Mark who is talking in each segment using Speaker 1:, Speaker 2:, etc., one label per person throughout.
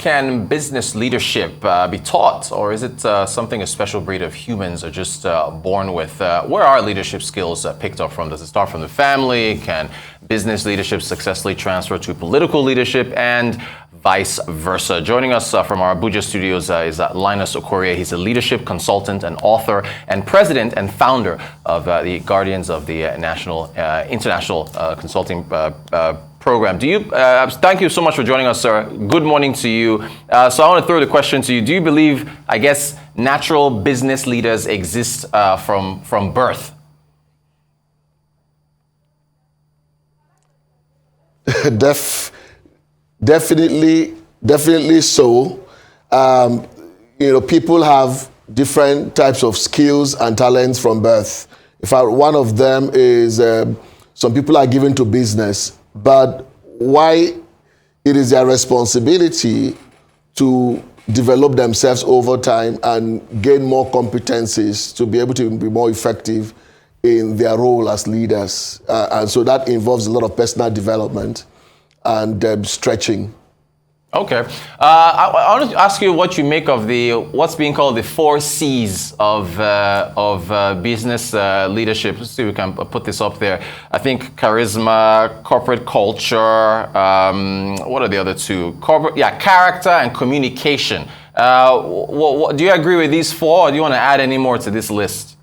Speaker 1: Can business leadership be taught, or is it something a special breed of humans are just born with? Where are leadership skills picked up from? Does it start from the family? Can business leadership successfully transfer to political leadership, and vice versa? Joining us from our Abuja studios is Linus Okorie. He's a leadership consultant and author and president and founder of the Guardians of the International Consulting Program. Thank you so much for joining us, sir. Good morning to you. So I want to throw the question to you. Do you believe, natural business leaders exist from birth?
Speaker 2: Definitely so. People have different types of skills and talents from birth. In fact, one of them is some people are given to business, but why it is their responsibility to develop themselves over time and gain more competencies to be able to be more effective in their role as leaders. And so that involves a lot of personal development and stretching.
Speaker 1: Okay. I want to ask you what you make of what's being called the 4C's of business leadership. Let's see if we can put this up there. I think charisma, corporate culture, what are the other two? Character and communication. Do you agree with these four, or do you want to add any more to this list?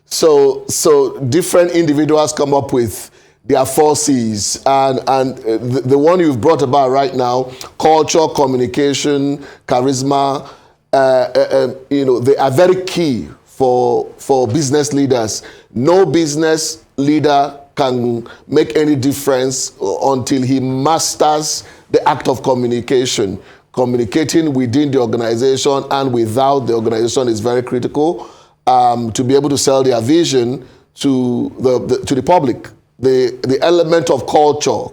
Speaker 2: So different individuals come up with their 4C's, and the one you've brought about right now, culture, communication, charisma, they are very key for business leaders. No business leader can make any difference until he masters the act of communication. Communicating within the organization and without the organization is very critical to be able to sell their vision to the public. The element of culture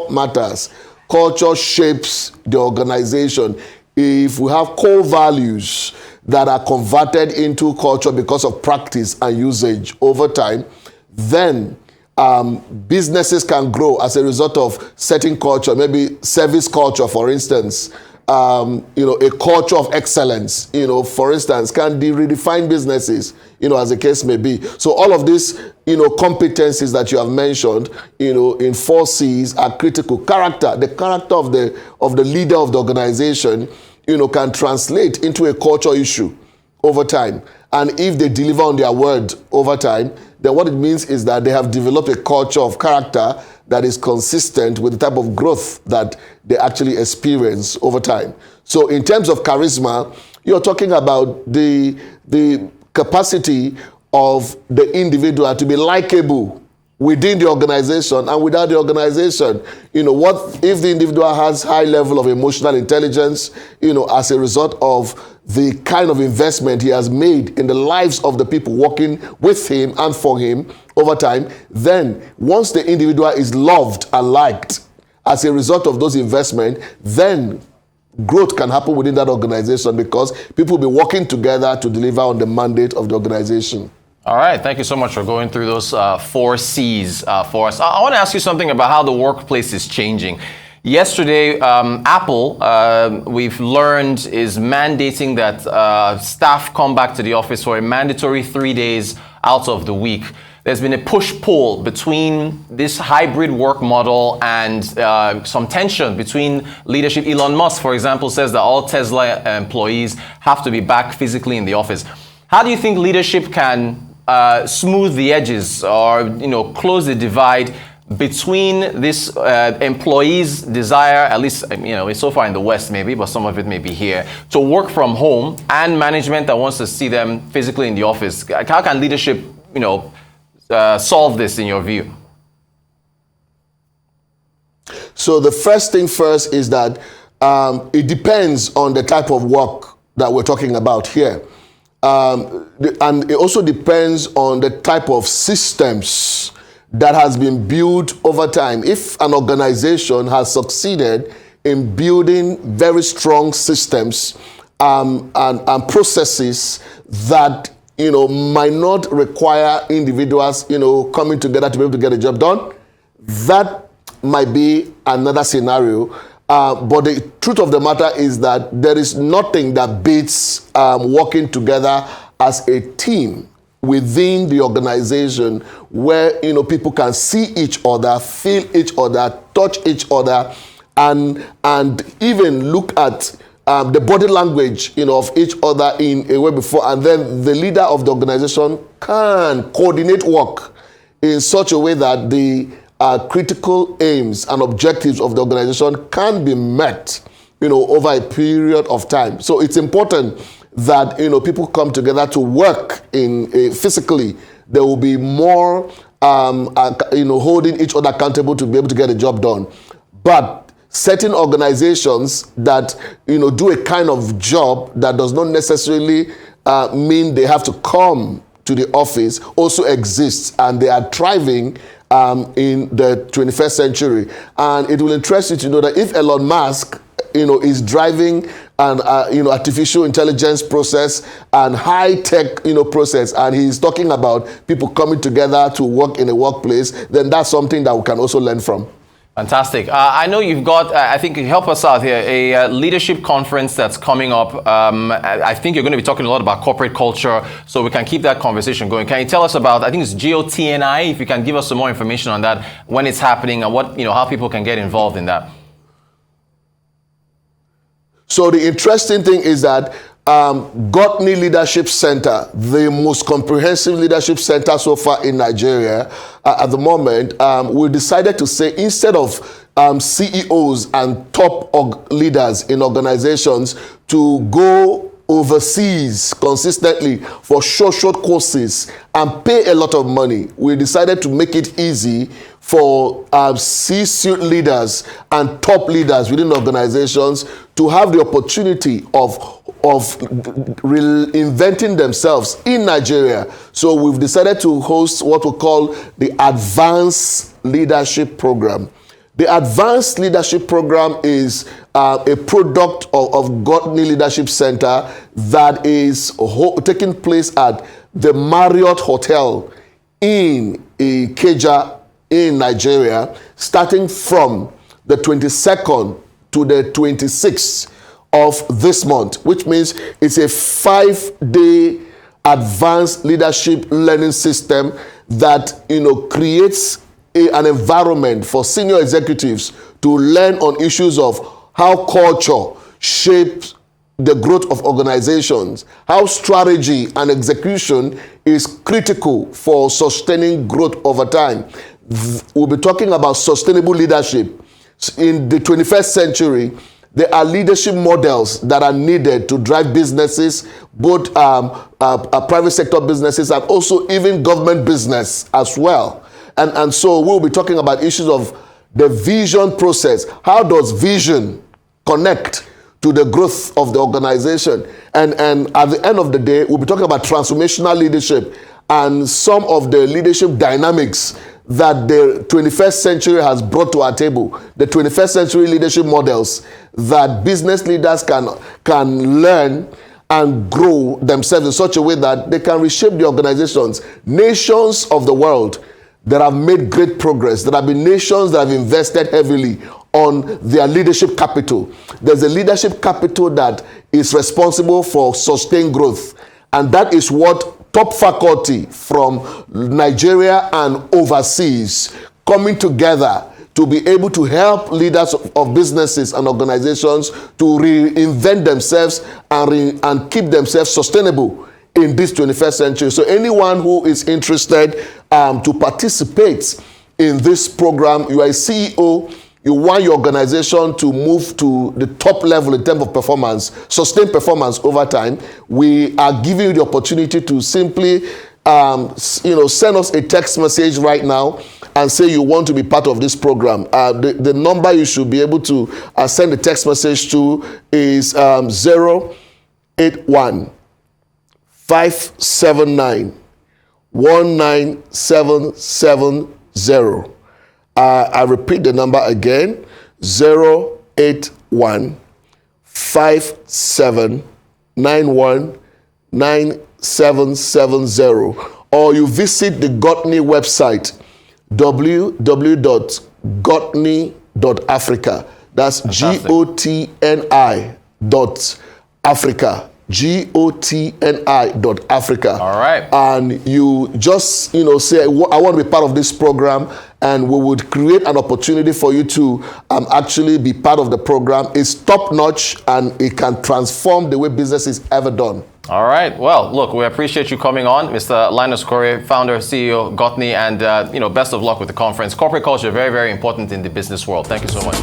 Speaker 2: matters. Culture shapes the organization. If we have core values that are converted into culture because of practice and usage over time, then businesses can grow as a result of setting culture, maybe service culture, for instance. A culture of excellence, for instance, can redefine businesses, as the case may be. So all of these, competencies that you have mentioned, in 4C's are critical. Character, the character of the leader of the organization, can translate into a culture issue over time. And if they deliver on their word over time, then what it means is that they have developed a culture of character that is consistent with the type of growth that they actually experience over time. So in terms of charisma, you're talking about the capacity of the individual to be likable within the organization and without the organization. What if the individual has high level of emotional intelligence, as a result of the kind of investment he has made in the lives of the people working with him and for him over time, then once the individual is loved and liked as a result of those investments, then growth can happen within that organization because people will be working together to deliver on the mandate of the organization.
Speaker 1: All right. Thank you so much for going through those 4C's for us. I want to ask you something about how the workplace is changing. Yesterday, Apple, we've learned, is mandating that staff come back to the office for a mandatory 3 days out of the week. There's been a push-pull between this hybrid work model and some tension between leadership. Elon Musk, for example, says that all Tesla employees have to be back physically in the office. How do you think leadership can smooth the edges or close the divide between this employees' desire, at least it's so far in the West maybe, but some of it may be here, to work from home, and management that wants to see them physically in the office? How can leadership solve this in your view?
Speaker 2: So the first thing first is that it depends on the type of work that we're talking about here. And it also depends on the type of systems that has been built over time. If an organization has succeeded in building very strong systems and processes that might not require individuals coming together to be able to get a job done, that might be another scenario. But the truth of the matter is that there is nothing that beats working together as a team within the organization, where people can see each other, feel each other, touch each other, and even look at the body language of each other in a way before, and then the leader of the organization can coordinate work in such a way that the critical aims and objectives of the organization can be met over a period of time. So it's important that people come together to work in physically. There will be more holding each other accountable to be able to get the job done. But certain organizations that do a kind of job that does not necessarily mean they have to come to the office also exists, and they are thriving in the 21st century. And it will interest you to know that if Elon Musk is driving an artificial intelligence process and high-tech process, and he's talking about people coming together to work in a workplace, then that's something that we can also learn from.
Speaker 1: Fantastic. I know you've got, I think you help us out here, a leadership conference that's coming up. I think you're going to be talking a lot about corporate culture, so we can keep that conversation going. Can you tell us about, I think it's GOTNI, if you can give us some more information on that, when it's happening, and what, how people can get involved in that? So
Speaker 2: the interesting thing is that Okorie Leadership Center, the most comprehensive leadership center so far in Nigeria at the moment, we decided to say, instead of CEOs and top leaders in organizations to go overseas consistently for short courses and pay a lot of money, we decided to make it easy for C-suite leaders and top leaders within organizations to have the opportunity of reinventing themselves in Nigeria. So we've decided to host what we call the Advanced Leadership Program. The Advanced Leadership Program is a product of Okorie Leadership Center that is taking place at the Marriott Hotel in Ikeja in Nigeria, starting from the 22nd to the 26th of this month, which means it's a 5-day advanced leadership learning system that creates an environment for senior executives to learn on issues of how culture shapes the growth of organizations, how strategy and execution is critical for sustaining growth over time. We'll be talking about sustainable leadership. In the 21st century, there are leadership models that are needed to drive businesses, both private sector businesses and also even government business as well. And so we'll be talking about issues of the vision process. How does vision connect to the growth of the organization? And at the end of the day, we'll be talking about transformational leadership and some of the leadership dynamics that the 21st century has brought to our table, the 21st century leadership models that business leaders can learn and grow themselves in such a way that they can reshape the organizations. Nations of the world that have made great progress, that have been nations that have invested heavily on their leadership capital. There's a leadership capital that is responsible for sustained growth, and that is what top faculty from Nigeria and overseas coming together to be able to help leaders of businesses and organizations to reinvent themselves and keep themselves sustainable in this 21st century. So anyone who is interested to participate in this program, you are a CEO, you want your organization to move to the top level in terms of performance, sustained performance over time, we are giving you the opportunity to simply send us a text message right now and say you want to be part of this program. The number you should be able to send a text message to is 081 579 19770. I repeat the number again, 081 5791 9770. Or you visit the Okorie website, www.okorie.org. gotni.africa. That's
Speaker 1: Fantastic.
Speaker 2: GOTNI.Africa. GOTNI.Africa.
Speaker 1: All right.
Speaker 2: And you just, say, I want to be part of this program, and we would create an opportunity for you to actually be part of the program. It's top notch, and it can transform the way business is ever done.
Speaker 1: All right. Well, look, we appreciate you coming on, Mr. Linus Okorie, founder, CEO, Gotni, and best of luck with the conference. Corporate culture, very, very important in the business world. Thank you so much.